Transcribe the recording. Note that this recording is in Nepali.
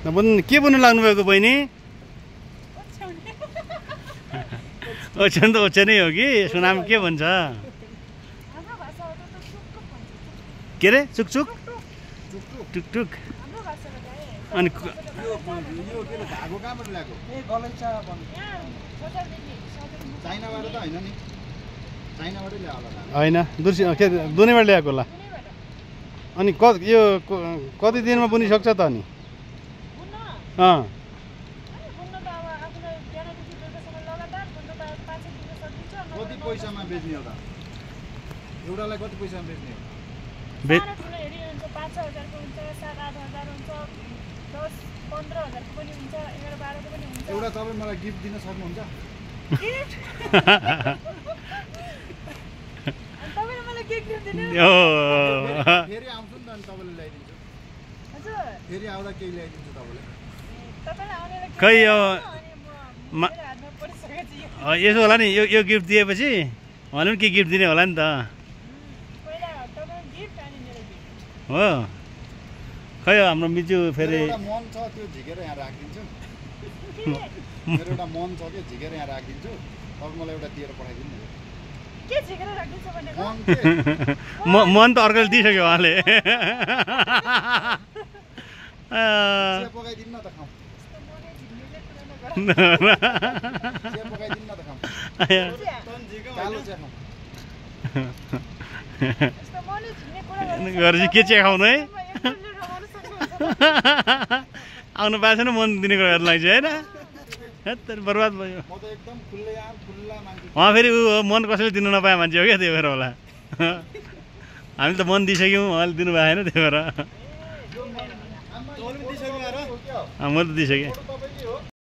के बुन्नु लाग्नुभएको बहिनी? ओछ्यान त ओछ्यानै हो कि यसको नाम के भन्छ? के रे? चुकचुक टुकटुक। अनि होइन दुनैबाट ल्याएको होला। अनि यो कति दिनमा बुनिसक्छ त? अनि कति पैसामा बेच्ने होला? एउटालाई कति पैसामा बेच्ने हो? 5,000 को हुन्छ, 7-8,000 हुन्छ, 10-15,000 को पनि हुन्छ, 11-12 को पनि हुन्छ। एउटा तपाईँ मलाई गिफ्ट दिन सक्नुहुन्छ? तपाईले मलाई के गिफ्ट दिनु? फेरि आउँछु नि त, अनि तपाईले ल्याइदिन्छु। हजुर फेरि आउँदा केही ल्याइदिन्छु तपाईले। तपाईले आउनेलाई खै यो मेरो हातमा परिसकेछ यो। यसो होला नि, यो गिफ्ट दिएपछि उहाँले पनि के गिफ्ट दिने होला नि त। पहिला तपाईले गिफ्ट अनि मेरो गिफ्ट हो। खै हाम्रो मिजु फेरि एउटा मन छ त्यो झिकेर यहाँ राखिदिन्छु। मेरो एउटा मन छ के झिकेर यहाँ राखिदिन्छु। तपाईँ मलाई एउटा दिएर पठाइदिनु न। के झिकेर राखिदिन्छ भनेको? मन के? मन त अर्कोले दिइसक्यो उहाँले। चिया पकाइदिनु न त खाऊ। चिया पकाइदिनु न त खाऊ। कालो चिया खाऊ। यस्तो मनै झिक्ने कुरा गरेपछि के चिया खाउनु है? आउनु पाएछ नि मन दिने कुरा गर्न लाग्छ होइन? बर्बाद भयो। म त एकदम खुल्ला मान्छे। उहाँ फेरि मन कसैले दिनु नपाए मान्छे हो क्या, त्यही भएर होला। हामीले त मन दिइसक्यौँ, उहाँले दिनु भएन, त्यही भएर। म त दिइसकेँ।